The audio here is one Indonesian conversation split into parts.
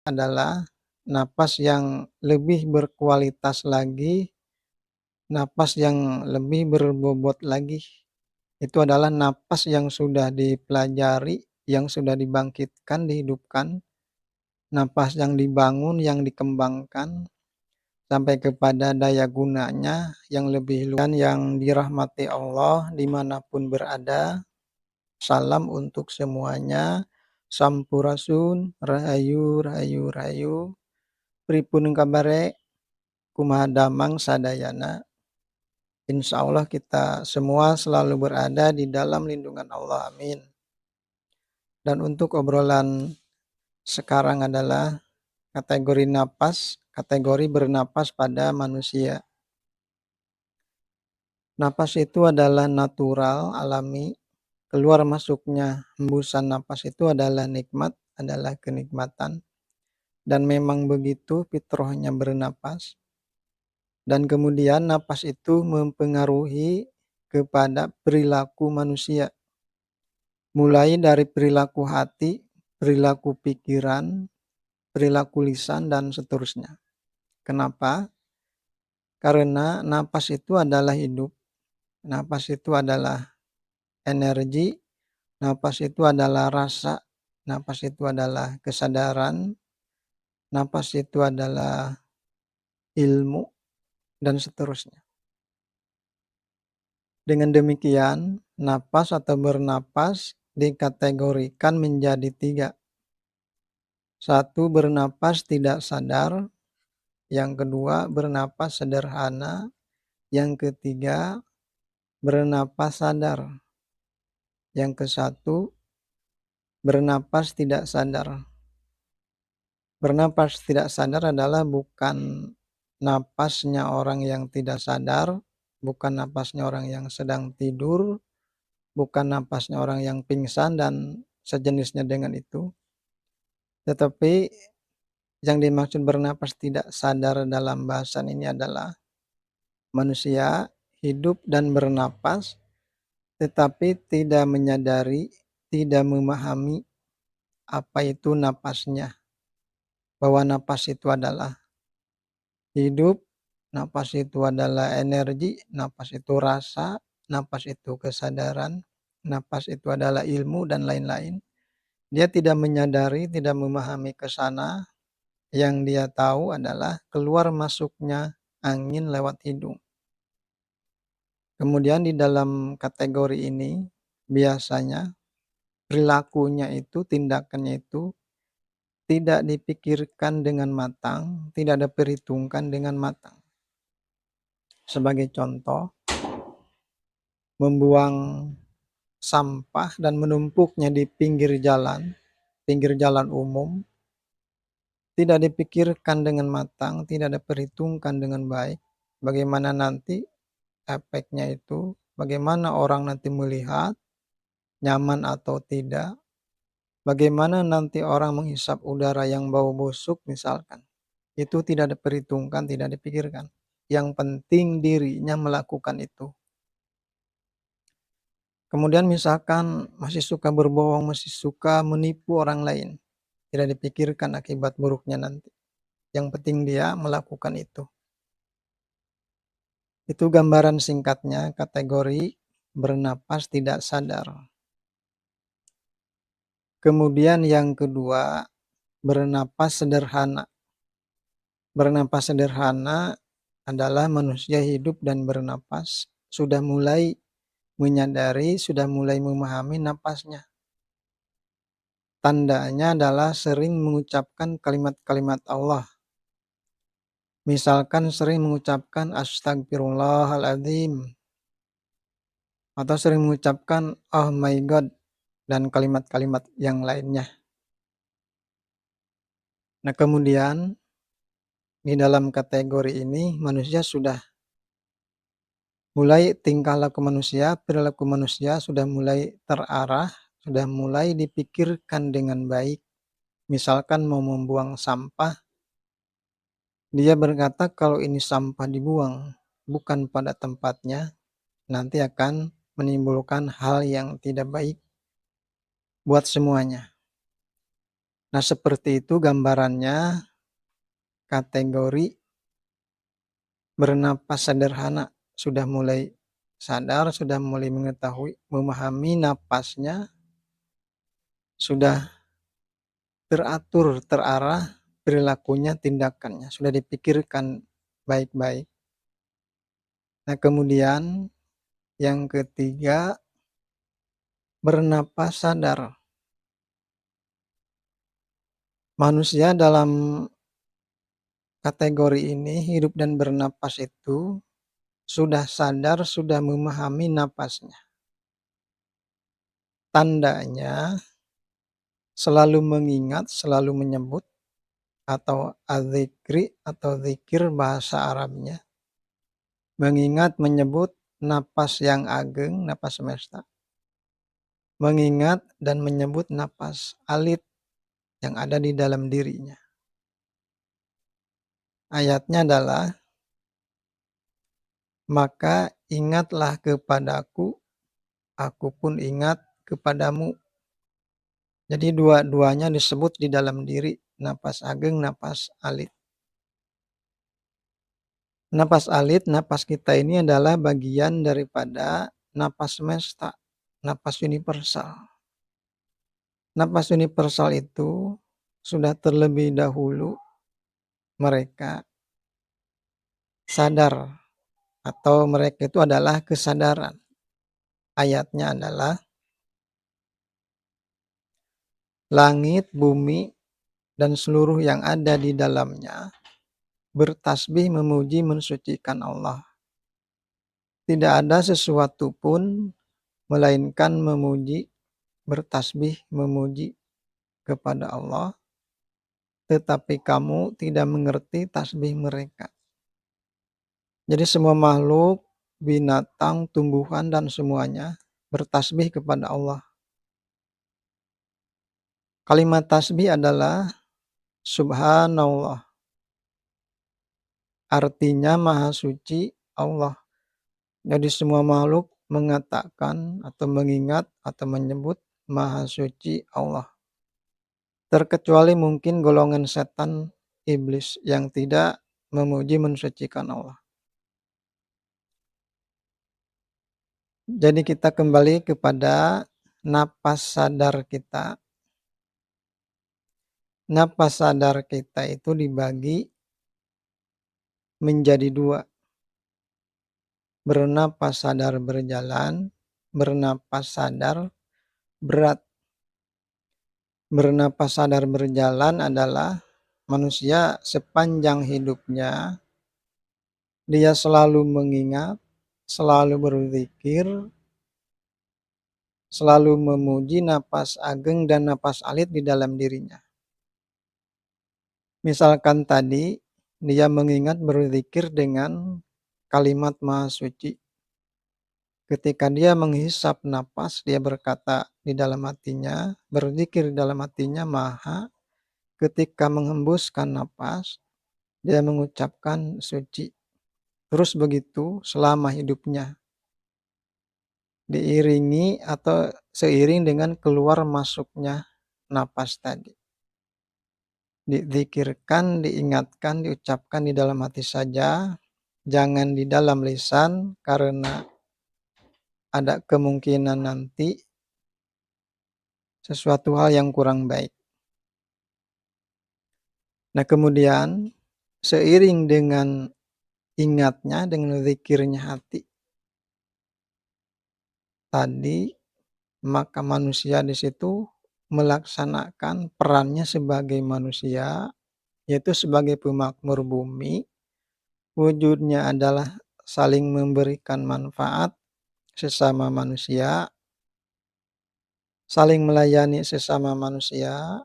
adalah napas yang lebih berkualitas lagi, napas yang lebih berbobot lagi. Itu adalah napas yang sudah dipelajari, yang sudah dibangkitkan, dihidupkan, napas yang dibangun, yang dikembangkan, sampai kepada daya gunanya yang lebih luas dan yang dirahmati Allah dimanapun berada. Salam untuk semuanya. Sampurasun, rahayu, rahayu, rahayu. Pripun kabare, kumaha damang sadayana. Insya Allah kita semua selalu berada di dalam lindungan Allah. Amin. Dan untuk obrolan sekarang adalah kategori napas, kategori bernapas pada manusia. Napas itu adalah natural, alami. Keluar masuknya hembusan napas itu adalah nikmat, adalah kenikmatan. Dan memang begitu fitrahnya bernapas. Dan kemudian napas itu mempengaruhi kepada perilaku manusia. Mulai dari perilaku hati, perilaku pikiran, perilaku lisan, dan seterusnya. Kenapa? Karena napas itu adalah hidup. Napas itu adalah energi, napas itu adalah rasa, napas itu adalah kesadaran, napas itu adalah ilmu, dan seterusnya. Dengan demikian, napas atau bernapas dikategorikan menjadi 3. 1. Bernapas tidak sadar. Yang kedua, bernapas sederhana. Yang ketiga, bernapas sadar. Yang ke-1, bernapas tidak sadar. Bernapas tidak sadar adalah bukan napasnya orang yang tidak sadar, bukan napasnya orang yang sedang tidur, bukan napasnya orang yang pingsan dan sejenisnya dengan itu. Tetapi yang dimaksud bernapas tidak sadar dalam bahasan ini adalah manusia hidup dan bernapas tetapi tidak menyadari, tidak memahami apa itu napasnya. Bahwa napas itu adalah hidup, napas itu adalah energi, napas itu rasa, napas itu kesadaran, napas itu adalah ilmu, dan lain-lain. Dia tidak menyadari, tidak memahami ke sana. Yang dia tahu adalah keluar masuknya angin lewat hidung. Kemudian di dalam kategori ini biasanya perilakunya itu, tindakannya itu tidak dipikirkan dengan matang, tidak diperhitungkan dengan matang. Sebagai contoh, membuang sampah dan menumpuknya di pinggir jalan umum, tidak dipikirkan dengan matang, tidak diperhitungkan dengan baik. Bagaimana nanti efeknya itu, bagaimana orang nanti melihat, nyaman atau tidak, bagaimana nanti orang menghisap udara yang bau busuk misalkan. Itu tidak diperhitungkan, tidak dipikirkan. Yang penting dirinya melakukan itu. Kemudian misalkan masih suka berbohong, masih suka menipu orang lain. Tidak dipikirkan akibat buruknya nanti. Yang penting dia melakukan itu. Itu gambaran singkatnya kategori bernapas tidak sadar. Kemudian yang kedua, bernapas sederhana. Bernapas sederhana adalah manusia hidup dan bernapas sudah mulai menyadari, sudah mulai memahami napasnya. Tandanya adalah sering mengucapkan kalimat-kalimat Allah. Misalkan sering mengucapkan astagfirullahaladzim. Atau sering mengucapkan oh my god dan kalimat-kalimat yang lainnya. Nah kemudian di dalam kategori ini manusia sudah mulai tingkah laku manusia, perilaku manusia sudah mulai terarah, sudah mulai dipikirkan dengan baik. Misalkan mau membuang sampah, dia berkata kalau ini sampah dibuang bukan pada tempatnya, nanti akan menimbulkan hal yang tidak baik buat semuanya. Nah, seperti itu gambarannya kategori bernapas sederhana. Sudah mulai sadar, sudah mulai mengetahui, memahami napasnya, sudah teratur, terarah perilakunya, tindakannya, sudah dipikirkan baik-baik. Nah, kemudian yang ketiga, bernapas sadar. Manusia dalam kategori ini hidup dan bernapas itu sudah sadar, sudah memahami napasnya. Tandanya selalu mengingat, selalu menyebut atau adzikri atau zikir bahasa Arabnya. Mengingat, menyebut napas yang ageng, napas semesta. Mengingat dan menyebut napas alit yang ada di dalam dirinya. Ayatnya adalah, maka ingatlah kepadaku, aku pun ingat kepadamu. Jadi dua-duanya disebut di dalam diri, napas ageng, napas alit. Napas alit, napas kita ini adalah bagian daripada napas semesta, napas universal. Napas universal itu sudah terlebih dahulu mereka sadar atau mereka itu adalah kesadaran. Ayatnya adalah, langit, bumi, dan seluruh yang ada di dalamnya bertasbih memuji mensucikan Allah. Tidak ada sesuatu pun melainkan memuji, bertasbih memuji kepada Allah, tetapi kamu tidak mengerti tasbih mereka. Jadi semua makhluk, binatang, tumbuhan, dan semuanya bertasbih kepada Allah. Kalimat tasbih adalah subhanallah. Artinya maha suci Allah. Jadi semua makhluk mengatakan atau mengingat atau menyebut maha suci Allah. Terkecuali mungkin golongan setan iblis yang tidak memuji mensucikan Allah. Jadi kita kembali kepada napas sadar kita. Napas sadar kita itu dibagi menjadi dua. Bernapas sadar berjalan, bernapas sadar berat. Bernapas sadar berjalan adalah manusia sepanjang hidupnya, dia selalu mengingat, selalu berzikir, selalu memuji napas ageng dan napas alit di dalam dirinya. Misalkan tadi, dia mengingat berzikir dengan kalimat maha suci. Ketika dia menghisap napas, dia berkata di dalam hatinya, berzikir di dalam hatinya maha. Ketika menghembuskan napas, dia mengucapkan suci. Terus begitu selama hidupnya. Diiringi atau seiring dengan keluar masuknya napas tadi. Dizikirkan, diingatkan, diucapkan di dalam hati saja. Jangan di dalam lisan karena ada kemungkinan nanti sesuatu hal yang kurang baik. Nah, kemudian seiring dengan ingatnya, dengan zikirnya hati tadi, maka manusia di situ melaksanakan perannya sebagai manusia, yaitu sebagai pemakmur bumi. Wujudnya adalah saling memberikan manfaat sesama manusia, saling melayani sesama manusia,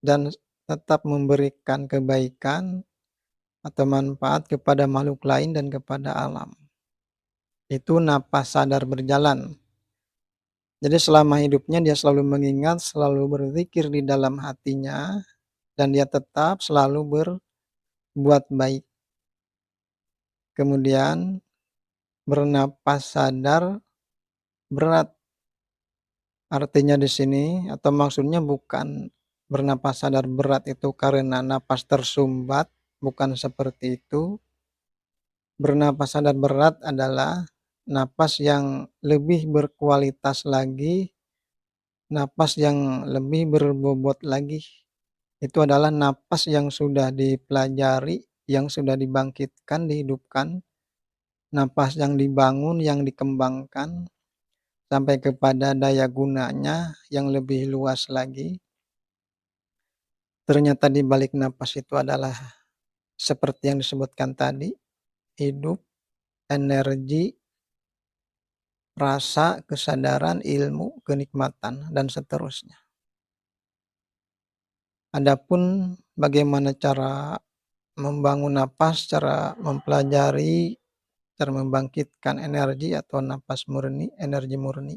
dan tetap memberikan kebaikan atau manfaat kepada makhluk lain dan kepada alam. Itu napas sadar berjalan. Jadi selama hidupnya dia selalu mengingat, selalu berzikir di dalam hatinya, dan dia tetap selalu berbuat baik. Kemudian bernapas sadar berat. Artinya di sini atau maksudnya bukan bernapas sadar berat itu karena napas tersumbat, bukan seperti itu. Bernapas sadar berat adalah napas yang lebih berkualitas lagi, napas yang lebih berbobot lagi. Itu adalah napas yang sudah dipelajari, yang sudah dibangkitkan, dihidupkan, napas yang dibangun, yang dikembangkan, sampai kepada daya gunanya yang lebih luas lagi. Ternyata di balik napas itu adalah seperti yang disebutkan tadi, hidup, energi, rasa, kesadaran, ilmu, kenikmatan, dan seterusnya. Adapun bagaimana cara membangun napas, cara mempelajari, cara membangkitkan energi atau napas murni, energi murni,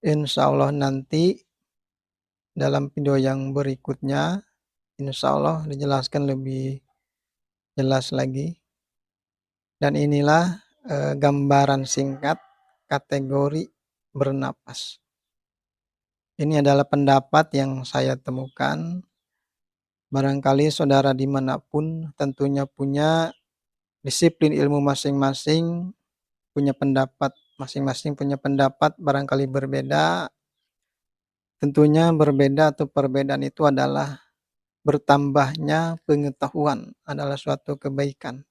insya Allah nanti dalam video yang berikutnya, insya Allah dijelaskan lebih jelas lagi. Dan inilah gambaran singkat kategori bernapas. Ini adalah pendapat yang saya temukan. Barangkali saudara dimanapun tentunya punya disiplin ilmu masing-masing, punya pendapat masing-masing, punya pendapat barangkali berbeda. Tentunya berbeda atau perbedaan itu adalah bertambahnya pengetahuan adalah suatu kebaikan.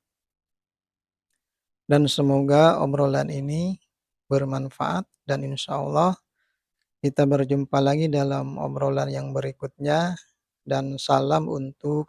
Dan semoga obrolan ini bermanfaat dan insya Allah kita berjumpa lagi dalam obrolan yang berikutnya dan salam untuk